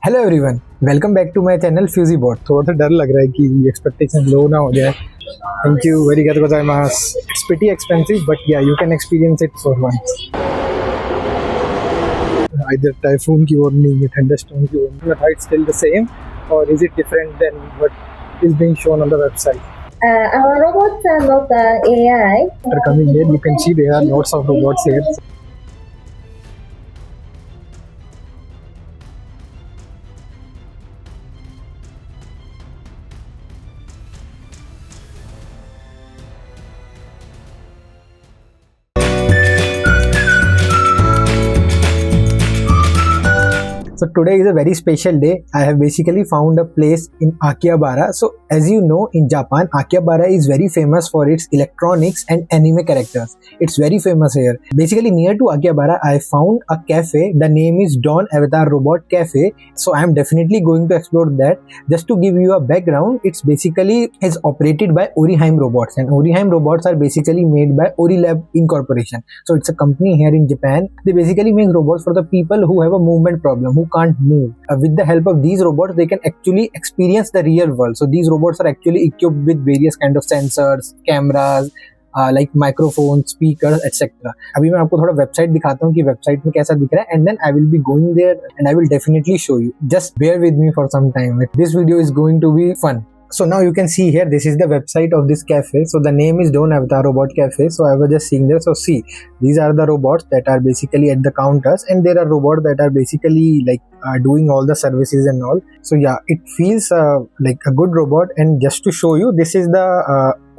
Hello everyone, welcome back to my channel Fujibot. थोड़ा सा डर लग रहा है कि एक्सपेक्टेशन लो ना हो जाए। थैंक यू वेरी गोजाइमास। It's pretty expensive but yeah you can experience it for once. Either typhoon की warning, thunderstorm की warning, but it's still the same, or is it different than what is being shown on the website? Our robots are not AI. After coming here, you can see there are lots of robots here. So today is a very special day. I have basically found a place in Akihabara. So as you know, in Japan, Akihabara is very famous for its electronics and anime characters. It's very famous here. Basically near to Akihabara, I found a cafe. The name is Dawn Avatar Robot Cafe. So I am definitely going to explore that. Just to give you a background, it's basically is operated by Ory Robots, and Ory Robots are basically made by Ory Lab Incorporation. So it's a company here in Japan. They basically make robots for the people who have a movement problem, who can't move. With the help of these robots, they can actually experience the real world. So these robots are actually equipped with various kind of sensors, cameras, like microphones, speakers, etc. अभी मैं आपको थोड़ा website दिखाता हूँ कि website में कैसा दिख रहा है, and then I will be going there and I will definitely show you. Just bear with me for some time. This video is going to be fun. So now you can see here, this is the website of this cafe. So the name is Dawn Avatar Robot Cafe. So I was just seeing there. So see, these are the robots that are basically at the counters, and there are robots that are basically like doing all the services and all. So yeah, it feels like a good robot. And just to show you, this is the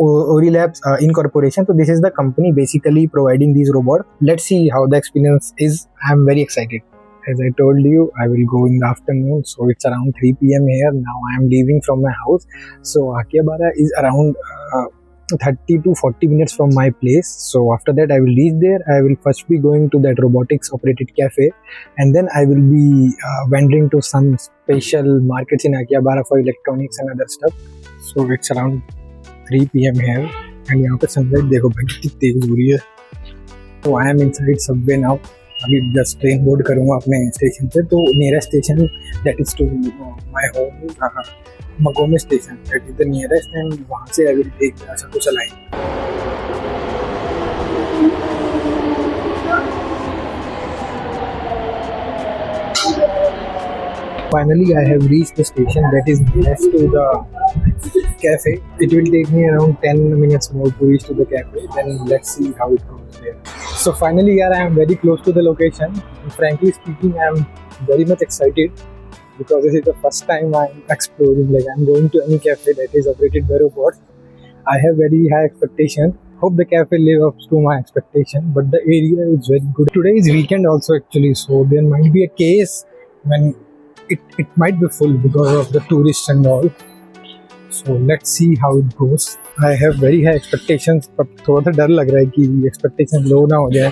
Ory Labs Incorporation. So this is the company basically providing these robots. Let's see how the experience is. I'm very excited. As I told you, I will go in the afternoon, so it's around 3 p.m. here. Now I am leaving from my house. So Akihabara is around 30 to 40 minutes from my place. So after that I will reach there. I will first be going to that robotics operated cafe, and then I will be wandering to some special markets in Akihabara for electronics and other stuff. So it's around 3 p.m. here, and यहाँ पे sunlight देखो भाई कितनी तेज हो रही है. So I am inside subway now. अभी just train board करूँगा अपने स्टेशन से. तो nearest station that is to my home Magome station, that is the nearest, and वहाँ से आई विल टेक ऐसा कुछ line. Finally, I have reached the station that is next to the cafe. It will take me around 10 minutes more to reach to the cafe. Then let's see how it goes there. So finally, here I am very close to the location. And frankly speaking, I am very much excited because this is the first time I am exploring. Like I am going to any cafe that is operated by robots. I have very high expectations. Hope the cafe lives up to my expectation. But the area is very good. Today is weekend also actually, so there might be a case when it might be full because of the tourists and all. So let's see how it goes. I have very high expectations, but थोड़ा सा डर लग रहा है कि expectation low ना हो जाए.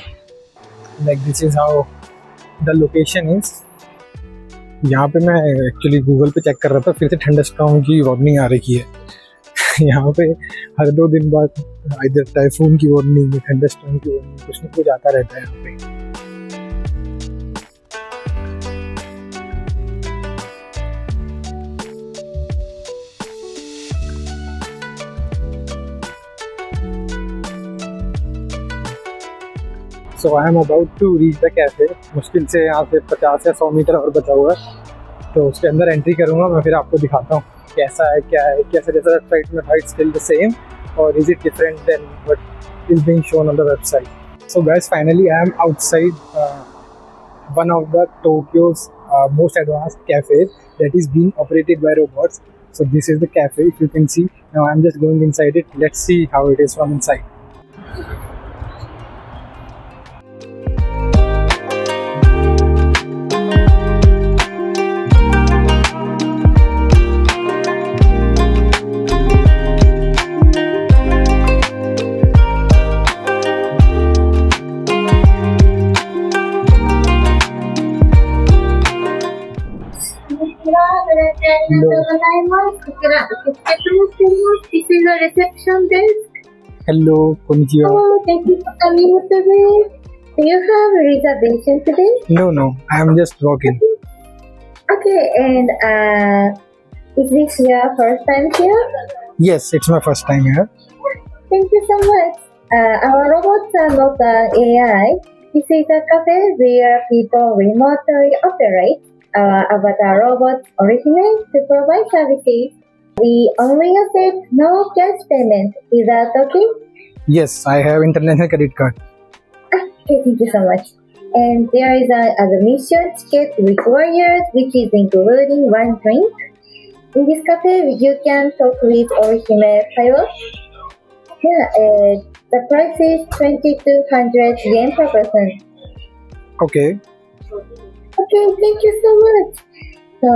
Like this is how the location is. यहाँ पे मैं एक्चुअली गूगल पे चेक कर रहा था, फिर से थंडरस्टॉर्म की वार्निंग आ रही है. यहाँ पे हर 2 दिन बाद इधर टाइफून की वार्निंग, थंडरस्टॉर्म की वार्निंग, कुछ न कुछ आता रहता है यहाँ पे. So I am about to reach the cafe. मुश्किल से यहाँ से 50 या 100 मीटर और बचा हुआ है, तो उसके अंदर एंट्री करूँगा मैं. फिर आपको दिखाता हूँ कैसा है, क्या है, कैसा जैसा वेबसाइट में था, it's still the same, or is it different than what is being shown on the website. So guys, finally I am outside one of the Tokyo's most advanced cafes that is being operated by robots. So this is the cafe, if you can see. Now I am just going inside it. Let's see how it is from inside. This is the reception desk. Hello, konnichiwa. Oh, thank you for coming today. Do you have a reservation today? No, I am just walking. Okay, and is this your first time here? Yes, it's my first time here. Thank you so much. Our robots are not AI. This is a cafe where people remotely operate. Our avatar robots originate to provide services. We only accept no cash payment. Is that okay? Yes, I have international credit card. Okay, thank you so much. And there is an admission ticket required, which is including one drink. In this cafe, you can talk with Orihime pilot. Yeah, the price is 2,200 yen per person. Okay. Okay, thank you so much. So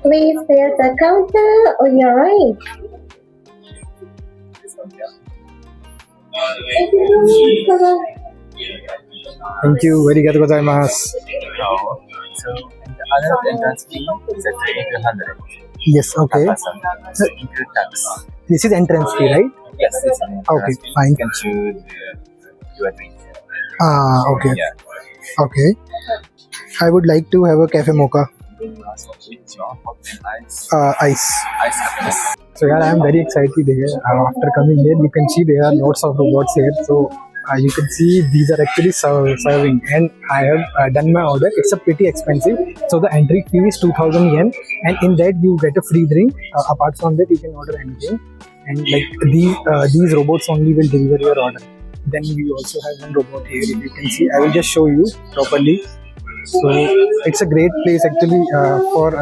please pay at the counter on your right. Thank you so much. Bye-bye. Thank you. Arigatou gozaimasu. So, and the other entrance fee is at 2,200 Yes, okay. per person. So, include tax. This is entrance fee, right? Yes, this is an entrance Okay, fee. fine. You can choose your drink. Okay. Yeah. Okay. I would like to have a cafe mocha. So, which one? Hot and ice? Ice. Ice cappuccino. So yeah, I am very excited here. After coming here, you can see there are lots of robots here. So you can see these are actually serving, and I have done my order. It's a pretty expensive. So the entry fee is 2,000 yen, and in that you get a free drink. Apart from that, you can order anything, and like these robots only will deliver your order. Then we also have one robot here. If you can see, I will just show you properly. So it's a great place actually for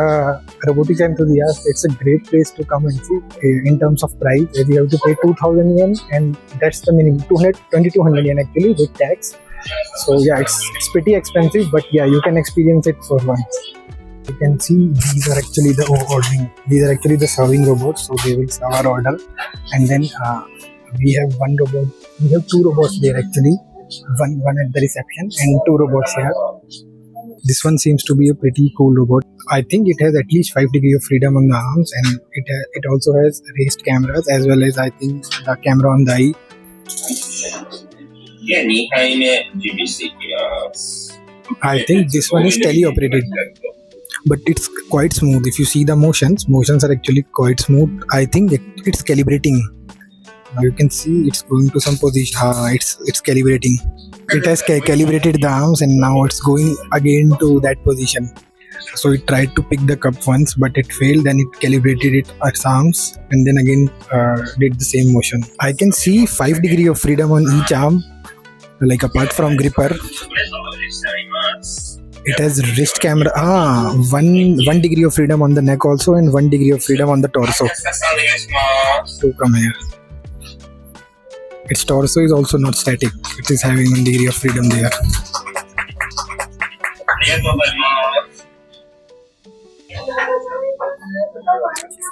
robotics enthusiasts. It's a great place to come and see in terms of price. You have to pay 2,000 yen, and that's the minimum 2,200 yen actually with tax. So yeah, it's pretty expensive, but yeah, you can experience it for once. You can see these are actually the ordering. These are actually the serving robots. So they will serve our order, and then we have one robot. We have two robots there actually. One at the reception and two robots here. This one seems to be a pretty cool robot. I think it has at least 5 degrees of freedom on the arms, and it also has raised cameras as well as I think the camera on the eye. で、2杯目準備していきます。 I think this one is teleoperated, but it's quite smooth. If you see the motions are actually quite smooth. I think it's calibrating. You can see it's going to some position. It's calibrating. It has calibrated the arms, and now it's going again to that position. So it tried to pick the cup once, but it failed. Then it calibrated its arms, and then again did the same motion. I can see 5 degrees of freedom on each arm, like apart from gripper. お疲れ様でした。います。 It has wrist camera. One degree of freedom on the neck also, and 1 degree of freedom on the torso. お願いします。 To come here. Its torso is also not static. It is having 1 degree of freedom there. ありがとうございます。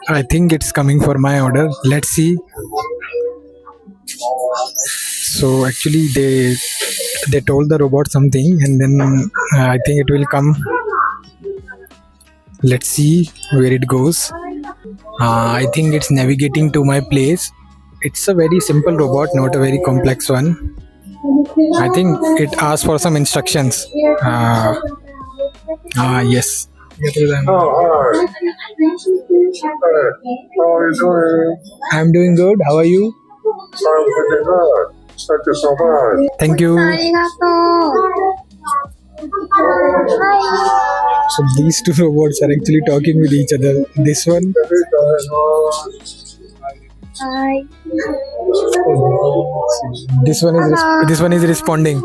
I think it's coming for my order. Let's see. So actually they told the robot something, and then I think it will come. Let's see where it goes. I think it's navigating to my place. It's a very simple robot, not a very complex one. I think it asks for some instructions. Yes. Oh, hi. How are you doing? I'm doing good. How are you? I'm pretty good. Thank you so much. Thank you. ありがとう。は So these two robots are actually talking with each other. This one, い。 this one is responding.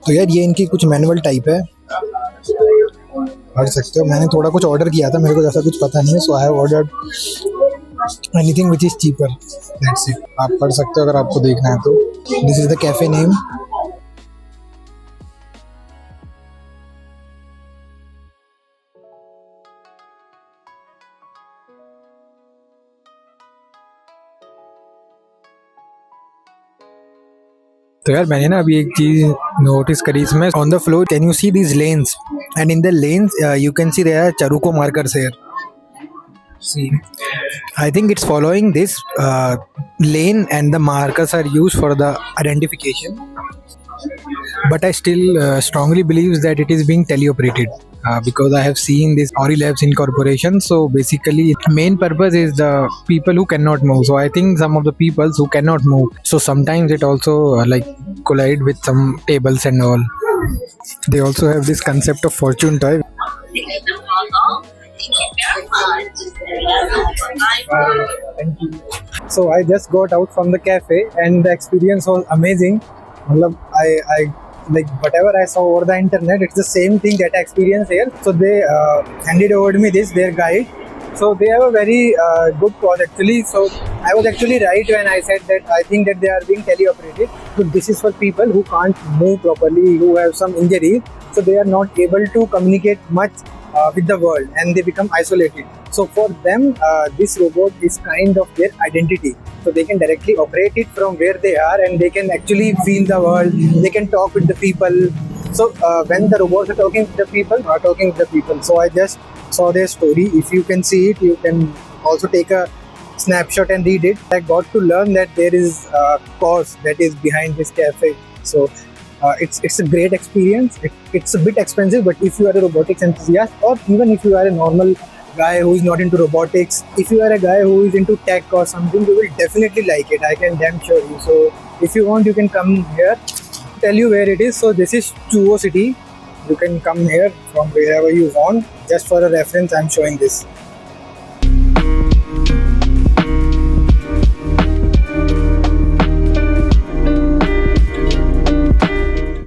तो यार ये इनकी कुछ manual type है, पढ़ सकते हो. मैंने थोड़ा कुछ ऑर्डर किया था, मेरे को जैसा कुछ पता नहीं है, so I have ordered anything which is cheaper. That's it. आप पढ़ सकते हो अगर आपको देखना है तो. This is the cafe name. तो यार मैंने ना अभी एक चीज नोटिस करी इसमें. On the floor can you see these lens, and in the lens you can see there are charuco markers here. See, I think it's following this lane, and the markers are used for the identification. But I still strongly believe that it is being teleoperated. because I have seen this Ory Labs incorporation. So basically, main purpose is the people who cannot move. So I think some of the people who cannot move. So sometimes it also like collide with some tables and all. They also have this concept of fortune toy. Thank you. So I just got out from the cafe and the experience was amazing. Matlab, I like whatever I saw over the internet, it's the same thing that I experienced here. So they handed over to me their guide. So they have a very good cause actually. So I was actually right when I said that I think that they are being teleoperated. So this is for people who can't move properly, who have some injuries. So they are not able to communicate much with the world and they become isolated. So for them, this robot is kind of their identity. So they can directly operate it from where they are and they can actually feel the world. They can talk with the people. So when the robots are talking with the people, are talking with the people. So I just saw their story. If you can see it, you can also take a snapshot and read it. I got to learn that there is a cause that is behind this cafe. So it's a great experience. It's a bit expensive, but if you are a robotics enthusiast or even if you are a normal guy who is not into robotics, if you are a guy who is into tech or something, you will definitely like it. I can damn sure you. So if you want, you can come here. Tell you where it is. So this is Chuo City. You can come here from wherever you want. Just for a reference, I'm showing this.